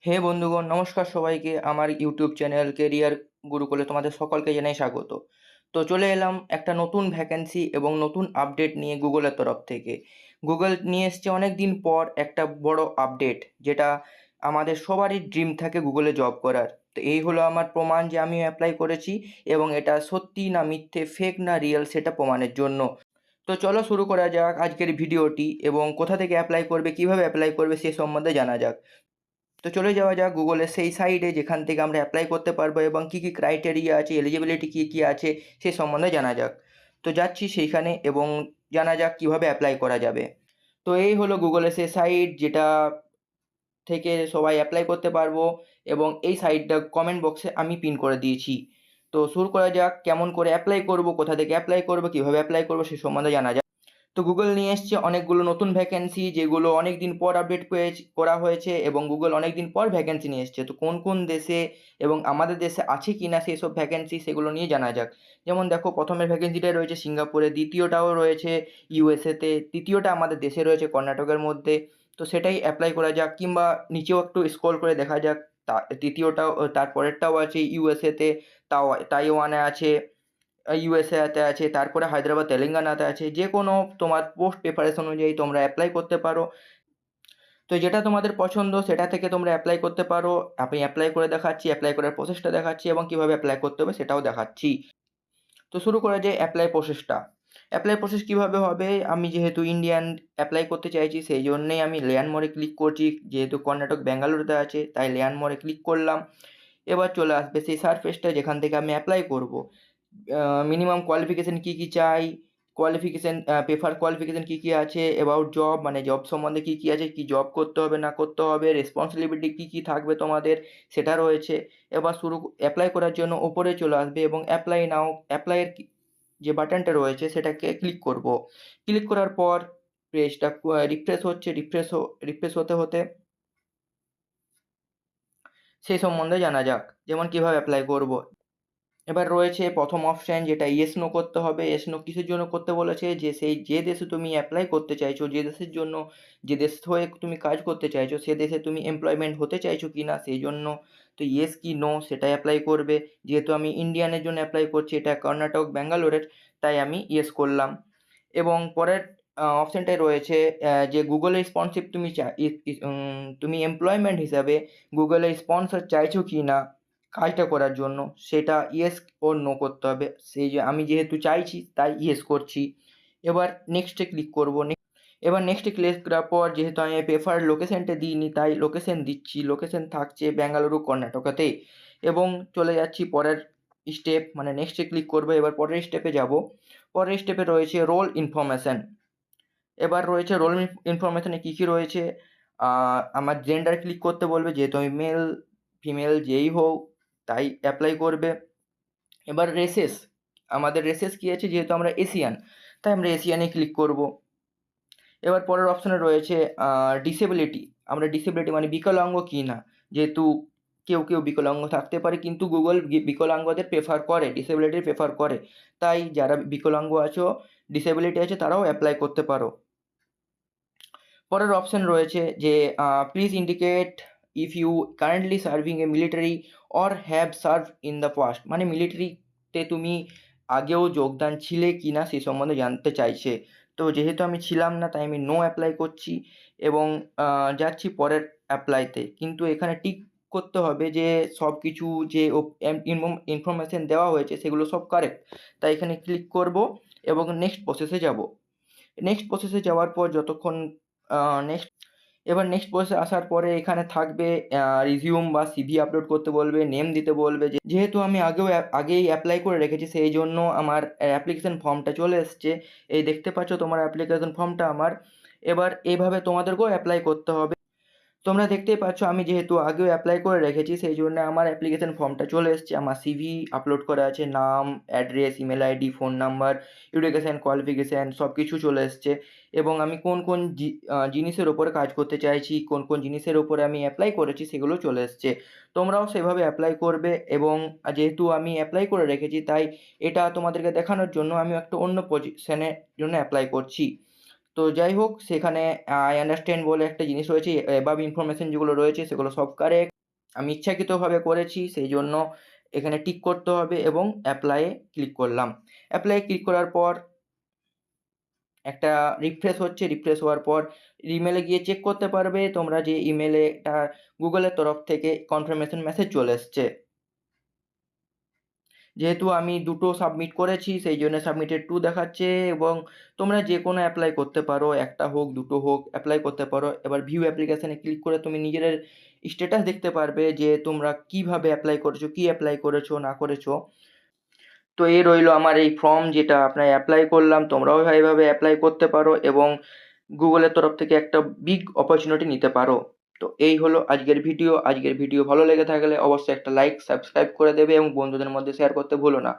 হে বন্ধুগণ, নমস্কার সবাইকে। আমার ইউটিউব চ্যানেল কেরিয়ার গুরুকুলে তোমাদের সকলকে জানাই স্বাগত। তো চলে এলাম একটা নতুন ভ্যাকেন্সি এবং নতুন আপডেট নিয়ে গুগলের তরফ থেকে। গুগল নিয়ে এসছে অনেক দিন পর একটা বড় আপডেট, যেটা আমাদের সবারই ড্রিম থাকে গুগলে জব করার। তো এই হলো আমার প্রমাণ যে আমি অ্যাপ্লাই করেছি এবং এটা সত্যি না মিথ্যে, ফেক না রিয়েল, সেটা প্রমাণের জন্য। তো চলো শুরু করা যাক আজকের ভিডিওটি, এবং কোথা থেকে অ্যাপ্লাই করবে, কিভাবে অ্যাপ্লাই করবে সে সম্বন্ধে জানা যাক। তো চলে যাওয়া যাক গুগলের সেই সাইটে যেখান থেকে আমরা অ্যাপ্লাই করতে পারবো এবং কী কী ক্রাইটেরিয়া আছে, এলিজিবিলিটি কী কী আছে সে সম্বন্ধে জানা যাক। তো যাচ্ছি সেইখানে এবং জানা যাক কীভাবে অ্যাপ্লাই করা যাবে। তো এই হলো গুগলের সেই সাইট যেটা থেকে সবাই অ্যাপ্লাই করতে পারবো, এবং এই সাইটটা কমেন্ট বক্সে আমি পিন করে দিয়েছি। তো শুরু করা যাক, কেমন করে অ্যাপ্লাই করব, কোথা থেকে অ্যাপ্লাই করব, কীভাবে অ্যাপ্লাই করব সে সম্বন্ধে জানা যাক। তো গুগল নিয়ে এসছে অনেকগুলো নতুন ভ্যাকেন্সি, যেগুলো অনেক দিন পর আপডেট করা হয়েছে, এবং গুগল অনেক দিন পর ভ্যাকেন্সি নিয়ে এসছে। তো কোন কোন দেশে এবং আমাদের দেশে আছে কি না সেসব ভ্যাকেন্সি, সেগুলো নিয়ে জানা যাক। যেমন দেখো, প্রথমের ভ্যাকেন্সিটা রয়েছে সিঙ্গাপুরে, দ্বিতীয়টাও রয়েছে ইউএসএতে, তৃতীয়টা আমাদের দেশে রয়েছে কর্ণাটকের মধ্যে। তো সেটাই অ্যাপ্লাই করা যাক, কিংবা নিচেও একটু স্ক্রল করে দেখা যাক। তৃতীয়টাও, তারপরেরটাও আছে ইউএসএতে, তাইওয়ানে আছে, ইউএসএতে আছে, তারপরে হায়দ্রাবাদ, তেলেঙ্গানাতে আছে। যে কোনো তোমার পোস্ট প্রিপারেশন অনুযায়ী তোমরা অ্যাপ্লাই করতে পারো। তো যেটা তোমাদের পছন্দ সেটা থেকে তোমরা অ্যাপ্লাই করতে পারো। আমি অ্যাপ্লাই করে দেখাচ্ছি, অ্যাপ্লাই করার প্রসেসটা দেখাচ্ছি এবং কীভাবে অ্যাপ্লাই করতে হবে সেটাও দেখাচ্ছি। তো শুরু করা যায় অ্যাপ্লাই প্রসেসটা। অ্যাপ্লাই প্রসেস কীভাবে হবে, আমি যেহেতু ইন্ডিয়ান অ্যাপ্লাই করতে চাইছি সেই জন্যেই আমি লেয়ান মোড়ে ক্লিক করছি। যেহেতু কর্ণাটক ব্যাঙ্গালুরুতে আছে তাই লেয়ান মোড়ে ক্লিক করলাম। এবার চলে আসবে সেই সারফেসটা যেখান থেকে আমি অ্যাপ্লাই করব। মিনিমাম কোয়ালিফিকেশন কী কী চাই, প্রেফার কোয়ালিফিকেশন কী কী আছে, অ্যাবাউট জব মানে জব সম্বন্ধে কী কী আছে, কী জব করতে হবে না করতে হবে, রেসপন্সিবিলিটি কী কী থাকবে তোমাদের সেটা রয়েছে। এবার অ্যাপ্লাই করার জন্য ওপরে চলে আসবে এবং অ্যাপ্লাই নাও, অ্যাপ্লাইয়ের যে বাটনটা রয়েছে সেটাকে ক্লিক করব। ক্লিক করার পর পেজটা রিফ্রেশ হচ্ছে, রিফ্রেশ হতে হতে সেই সম্বন্ধে জানা যাক, যেমন কীভাবে অ্যাপ্লাই করব। এবার রয়েছে প্রথম অপশন, যেটা ইয়েস নো করতে হবে। ইয়েস নো কিসের জন্য করতে বলেছে, যে দেশে তুমি অ্যাপ্লাই করতে চাইছো, যে দেশের জন্য, যে দেশ হয়ে তুমি কাজ করতে চাইছো, সে দেশে তুমি এমপ্লয়মেন্ট হতে চাইছো কি না সেই জন্য। তো ইয়েস কি নো সেটাই অ্যাপ্লাই করবে। যেহেতু আমি ইন্ডিয়ানের জন্য অ্যাপ্লাই করছি, এটা কর্ণাটক ব্যাঙ্গালোরের, তাই আমি ইয়েস করলাম। এবং পরের অপশনটায় রয়েছে যে গুগলের স্পন্সরশিপ তুমি এমপ্লয়মেন্ট হিসাবে গুগলের স্পন্সর চাইছো কি না কাজটা করার জন্য, সেটা ইয়েস ওর নো করতে হবে। আমি যেহেতু চাইছি তাই ইয়েস করছি। এবার নেক্সটে ক্লিক করব। এবার নেক্সটে ক্লিক করার পর যেহেতু আমি প্রেফার্ড লোকেশনটা দিইনি তাই লোকেশন দিচ্ছি। লোকেশন থাকছে বেঙ্গালুরু, কর্ণাটকাতে। এবং চলে যাচ্ছি পরের স্টেপ, মানে নেক্সটে ক্লিক করব। এবার পরের স্টেপে যাব। পরের স্টেপে রয়েছে রোল ইনফরমেশন। এবার রয়েছে রোল ইনফরমেশনে কী কী রয়েছে, আমার জেন্ডার ক্লিক করতে বলবে, যেহেতু আমি মেল ফিমেল যেই হোক তাই অ্যাপ্লাই করবে। এবার রেসেস, আমাদের রেসেস কী আছে, যেহেতু আমরা এশিয়ান তাই আমরা এশিয়ানে ক্লিক করব। এবার পরের অপশনে রয়েছে ডিসেবিলিটি। আমরা ডিসেবিলিটি মানে বিকলাঙ্গ কি না, যেহেতু কেউ বিকলাঙ্গ থাকতে পারে, কিন্তু গুগল বিকলাঙ্গদের প্রেফার করে, ডিসেবিলিটির প্রেফার করে। তাই যারা বিকলাঙ্গ আছো, ডিসেবিলিটি আছে, তারাও অ্যাপ্লাই করতে পারো। পরের অপশন রয়েছে যে please indicate if you currently serving a military or have serve in the past, মানে মিলিটারিতে তুমি আগেও যোগদান ছিলে কি না সে সম্বন্ধে জানতে চাইছে। তো যেহেতু আমি ছিলাম না তাই আমি নো অ্যাপ্লাই করছি এবং যাচ্ছি পরের অ্যাপ্লাইতে। কিন্তু এখানে টিক করতে হবে যে সব কিছু যে ইনফরমেশন দেওয়া হয়েছে সেগুলো সব কারেক্ট। তাই এখানে ক্লিক করব এবং নেক্সট প্রসেসে যাব। নেক্সট প্রসেসে যাওয়ার পর যতক্ষণ নেক্সট এবার নেক্সট প্রসেসে আসার পরে এখানে থাকবে রিজিউম বা সিভি আপলোড করতে বলবে, নেম দিতে বলবে। যেহেতু আমি আগেই অ্যাপ্লাই করে রেখেছি সেই জন্য আমার অ্যাপ্লিকেশন ফর্মটা চলে এসছে। এই দেখতে পাচ্ছ তোমার অ্যাপ্লিকেশন ফর্মটা আমার। এবার এইভাবে তোমাদেরকেও অ্যাপ্লাই করতে হবে। তোমরা দেখতেই পাচ্ছ আমি যেহেতু আগেও অ্যাপ্লাই করে রেখেছি সেই জন্য আমার অ্যাপ্লিকেশন ফর্মটা চলে এসছে। আমার সিভি আপলোড করা আছে, নাম, address, email ID, phone number, education qualification সব কিছু চলে এসছে। এবং আমি কোন কোন জিনিসের ওপরে কাজ করতে চাইছি, কোন কোন জিনিসের ওপরে আমি অ্যাপ্লাই করেছি সেগুলো চলে এসছে। তোমরাও সেভাবে অ্যাপ্লাই করবে। এবং যেহেতু আমি অ্যাপ্লাই করে রেখেছি তাই এটা তোমাদেরকে দেখানোর জন্য আমি একটা অন্য পজিশনের জন্য অ্যাপ্লাই করছি। তো যাই হোক, সেখানে আই আন্ডারস্ট্যান্ড বলে একটা জিনিস রয়েছে, অ্যাবাভ ইনফরমেশন যেগুলো রয়েছে সেগুলো সব কারেক্ট। আমি ইচ্ছাকৃতভাবে করেছি, সেই জন্য এখানে টিক করতে হবে এবং অ্যাপ্লাই এ ক্লিক করলাম। অ্যাপ্লাই এ ক্লিক করার পর একটা রিফ্রেশ হচ্ছে, রিফ্রেশ হওয়ার পর ইমেইলে গিয়ে চেক করতে পারবে তোমরা যে ইমেইলে এটা গুগলের তরফ থেকে কনফার্মেশন মেসেজ চলে এসছে। যেহেতু আমি দুটো সাবমিট করেছি সেই জন্য সাবমিটেড টু দেখাচ্ছে এবং তোমরা যেকোনো অ্যাপ্লাই করতে পারো। একটা হোক, দুটো হোক অ্যাপ্লাই করতে পারো। এবার ভিউ অ্যাপ্লিকেশন এ ক্লিক করে তুমি নিজেদের স্ট্যাটাস দেখতে পারবে যে তোমরা কিভাবে অ্যাপ্লাই করেছো, কি অ্যাপ্লাই করেছো না করেছো। তো এই রইলো আমার এই ফর্ম যেটা আপনার অ্যাপ্লাই করলাম। তোমরাও এভাবে অ্যাপ্লাই করতে পারো এবং গুগলের তরফ থেকে একটা বিগ অপরচুনিটি নিতে পারো। তো এই হলো আজকের ভিডিও। আজকের ভিডিও ভালো লেগে থাকলে অবশ্যই একটা লাইক, সাবস্ক্রাইব করে দেবে এবং বন্ধুদের মধ্যে শেয়ার করতে ভুলো না।